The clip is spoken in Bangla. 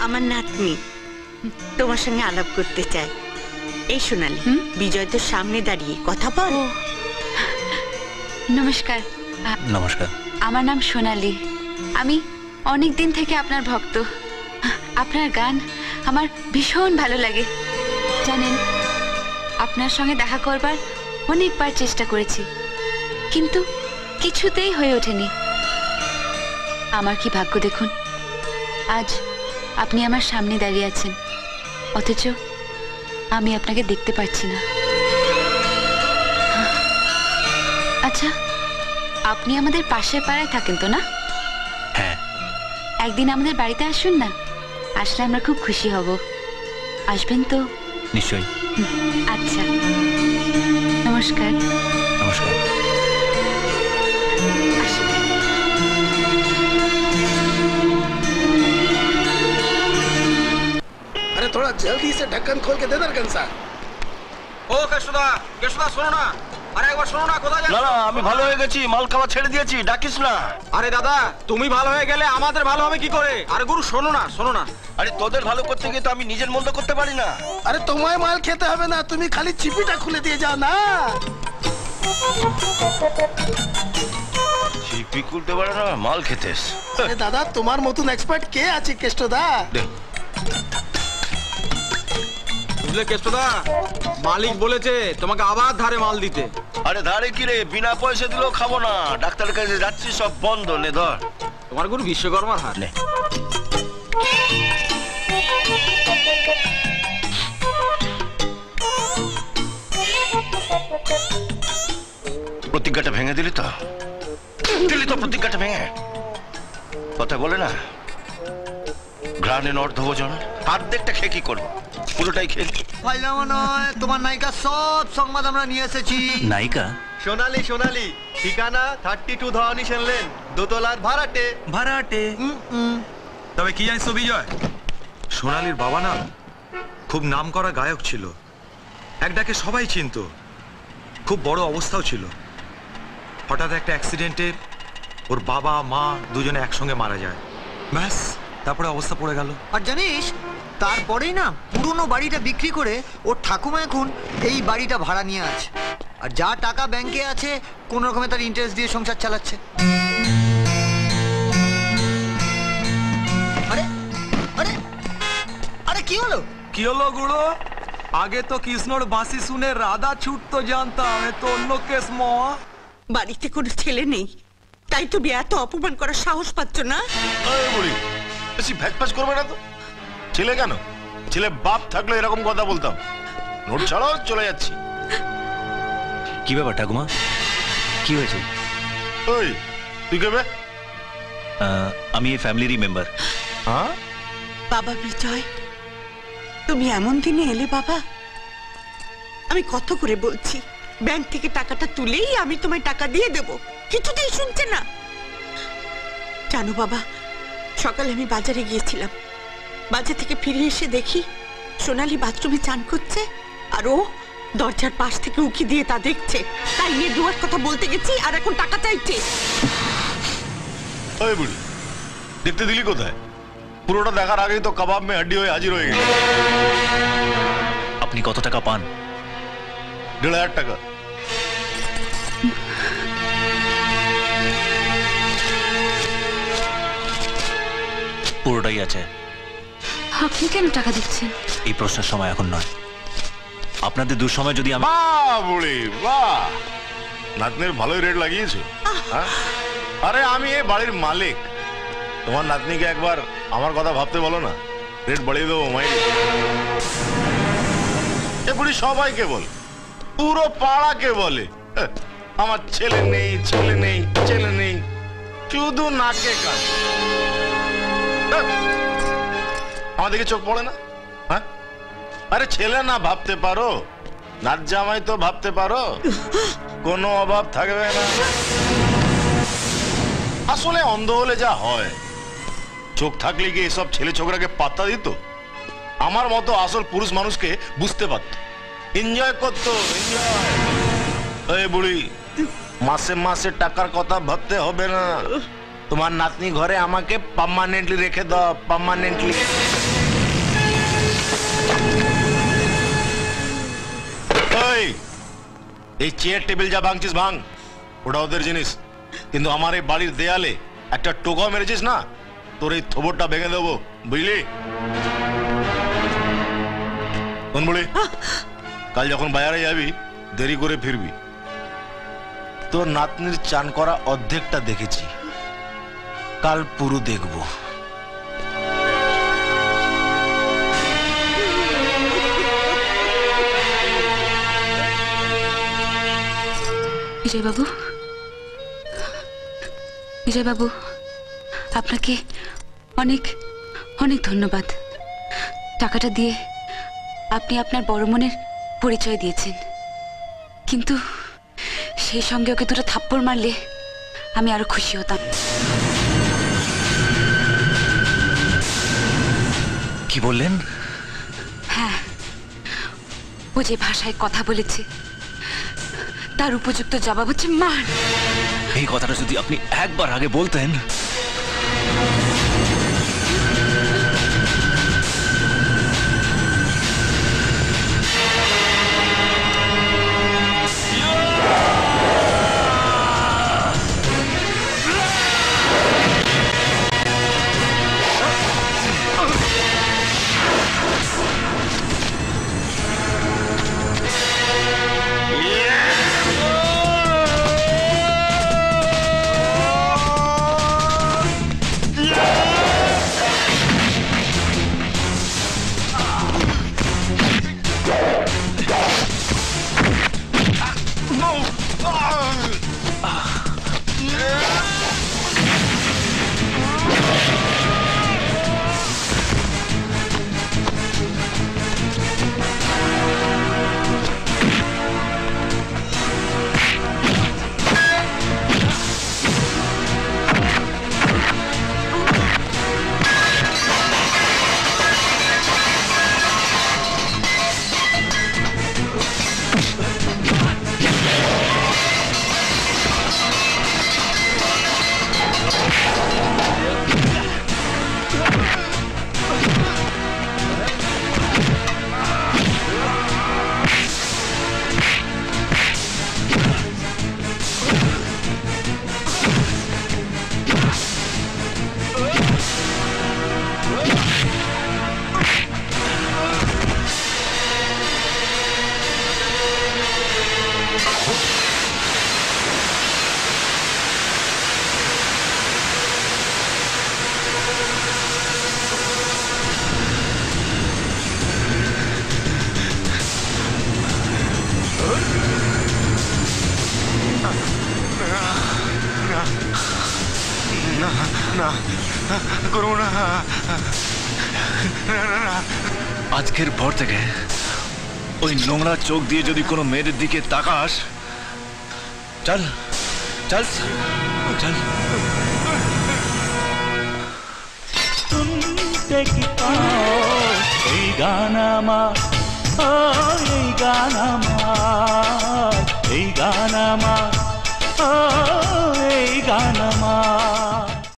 আমার নাতনি তোমার সঙ্গে আলাপ করতে চাই। এই সোনালি, বিজয় তোর সামনে দাঁড়িয়ে কথা বল। নমস্কার। নমস্কার। আমার নাম সোনালি। আমি অনেক দিন থেকে আপনার ভক্ত। আপনার গান আমার ভীষণ ভালো লাগে। জানেন, আপনার সঙ্গে দেখা করবার অনেকবার চেষ্টা করেছি, কিন্তু কিছুতেই হয়ে ওঠেনি। আমার কি ভাগ্য দেখুন, আজ আপনি আমার সামনে দাঁড়িয়ে আছেন, অথচ আমি আপনাকে দেখতে পাচ্ছি না। আচ্ছা, আপনি আমাদের পাশের পাড়ায় থাকেন তো না? হ্যাঁ। একদিন আমাদের বাড়িতে আসুন না, আসলে আমরা খুব খুশি হব। আসবেন তো? নিশ্চয়ই। আচ্ছা, নমস্কার। নমস্কার। আসুন। अरे थोड़ा जल्दी से ढक्कन खोल के दे दर्कन सा। ও কেশুদা, কেশুদা শোনো না, আরে একবার শোনো না, কোথায় যাচ্ছ? না না, আমি ভালো হয়ে গেছি, মাল খাওয়া ছেড়ে দিয়েছি, ডাকিস না। আরে দাদা, তুমি ভালো হয়ে গেলে আমাদের ভালো হবে কি করে? আরে গুরু শোনো না, শোনো না। আরে তোদের ভালো করতে গিয়ে তো আমি নিজের মন্দ করতে পারি না। अरे तुम्हें माल खेते হবে না, তুমি খালি চিপিটা খুলে দিয়ে যাও না। চিপি খুলতে পারে না, মাল খেতেস। আরে দাদা, তোমার মতন এক্সপার্ট কে আছে কেষ্টদা? বুঝলে কেশুদা, মালিক বলেছে তোমাকে আবার ধারে মাল দিতে। আরে ধারে কি রে, বিনা পয়সা দিলেও খাবো না। ডাক্তারের কাছে যাচ্ছি, সব বন্ধ। নে ধর। তোমার গুরু বিশ্বকর্মার হাত। নে। প্রতিজ্ঞাটা ভেঙে দিলি তো? প্রতিজ্ঞাটা ভেঙে কথা বলে না, ঘ্রাণের অর্ধভোজন, অর্ধেকটা খেয়ে কি করবো, পুরোটাই খেয়ে। পাইলাম নয়, তোমার নায়িকা সব সংবাদ আমরা নিয়ে এসেছি। নায়িকা? সোনালি, সোনালি ঠিকানা 32 ধরনী শুনলেন, দোতলার ভাড়াটে। ভাড়াটে? তবে কি জানিস তো বিজয়, সোনালির বাবা না খুব নামকরা গায়ক ছিল, এক ডাকে সবাই চিনতো, খুব বড় অবস্থাও ছিল। হঠাৎ একটা অ্যাক্সিডেন্টে ওর বাবা মা দুজনে একসঙ্গে মারা যায়, ব্যাস তারপরে অবস্থা পড়ে গেল। আর জানিস, তারপরেই না পুরনো বাড়িটা বিক্রি করে ওর ঠাকুমা এখন এই বাড়িটা ভাড়া নিয়ে আছে, আর যা টাকা ব্যাংকে আছে কোন রকমে তার ইন্টারেস্ট দিয়ে সংসার চালাচ্ছে। আরে আরে আরে কি হলো? কি হলো গুড়ো? আগে তো কৃষ্ণর বাঁশি শুনে রাধা ছুটতো জানতাম, এ তো অন্য কেস। মা, বাড়িতে কোনো ছেলে নেই, তাই তুমি এত অপমান করার সাহস পাচ্ছ না? আরে বুড়ি, বেশি ভ্যাটপাস করবে না তো। ছেলে কেন, ছেলে বাপ থাকলে এরকম কথা বলতাম। নোট ছাড়াও চলে যাচ্ছি। কি ব্যাপার ঠাকুমা, কি হয়েছে? ওই তুই কে বে? আমি এই ফ্যামিলিরই মেম্বার। হ্যাঁ বাবা বিজয়, তুমি এমন দিনে এলে বাবা। আমি কত করে বলছি, ব্যাংক থেকে টাকাটা তুলেই আমি তোমায় টাকা দিয়ে দেব, কিছুতেই শুনছে না। জানো বাবা, সকালে আমি বাজারে গিয়েছিলাম, বাজার থেকে ফিরে এসে দেখি সোনালি বাথরুমে চান করছে, আর ও দরজার পাশ থেকে উকি দিয়ে তা দেখছে। তাই নিয়ে দুয়ার কথা বলতে গেছি, আর এখন টাকা চাইছে। ওই বুড়ি, দেখতে দিলি কোথায়? পুরোটা দেখার আগেই তো কাবাব মে হাড্ডি হয়ে হাজির হয়ে গেল। আপনি কত টাকা পান? 1,500 টাকা। পুরোটাই আছে। আপনি কেন টাকা দিচ্ছেন? এই প্রশ্নের সময় এখন নয়। আপনাদের দুঃসময় যদি আমি... বাহ বুড়ি বাহ, নাতনির ভালোই রেট লাগিয়েছো। হ্যাঁ? আরে আমি এই বাড়ির মালিক, তোমার নাতনিকে একবার আমার কথা ভাবতে বলো না, রেট বাড়িয়ে দেবো মাইরি। এ বুড়ি সবাইকে বল, পুরো পাড়াকে বলে আমার ছেলে নেই, ছেলে নেই, ছেলে নেই, শুধু নাকে কান। আমাদেরকে চোখ পড়ে না? হ্যাঁ, আরে ছেলে না ভাবতে পারো, নাচ জামাই তো ভাবতে পারো, কোনো অভাব থাকবে না। আসলে অন্ধ হলে যা হয়, চোখ থাকলে কি এসব ছেলে ছোকরাকে পাত্তা দিত? আমার মতো আসল পুরুষ মানুষকে বুঝতে পারত, এনজয় করতো। এনজয়। এই বুড়ি, মাসে মাসে টাকার কথা ভাবতে হবে না, তোমার নাতনি ঘরে আমাকে পার্মানেন্টলি রেখে দাও, পার্মানেন্টলি। এই চেয়ার টেবিল যা ভাঙছিস ভাঙ, ওটা ওদের জিনিস, কিন্তু আমার এই বাড়ির দেয়ালে একটা টোকা মেরেছিস না, তোর এই থোবরটা ভেঙে দেবো, বুঝলি? কোন বলি, কাল যখন বাজারে যাবি দেরি করে ফিরবি। তোর নাতনির চান করা অর্ধেকটা দেখেছি, কাল পুরো দেখবো। বিজয় বাবু, বিজয় বাবু, আপনাকে অনেক অনেক ধন্যবাদ। টাকাটা দিয়ে আপনি আপনার বড় মনের পরিচয় দিয়েছেন, কিন্তু সেই সঙ্গে ওকে দুটো থাপ্পড় মারলে আমি আরো খুশি হতাম। কি বললেন? হ্যাঁ, ও যে ভাষায় কথা বলেছে তার উপযুক্ত জবাব হচ্ছে মার। এই কথাটা যদি আপনি একবার আগে বলতেন। আজকের পর থেকে ওই নোংরা চোখ দিয়ে যদি কোনো মেয়েদের দিকে তাকাস, চল চল চল। এই গান আমার, এই গান আমার, এই গান আমার।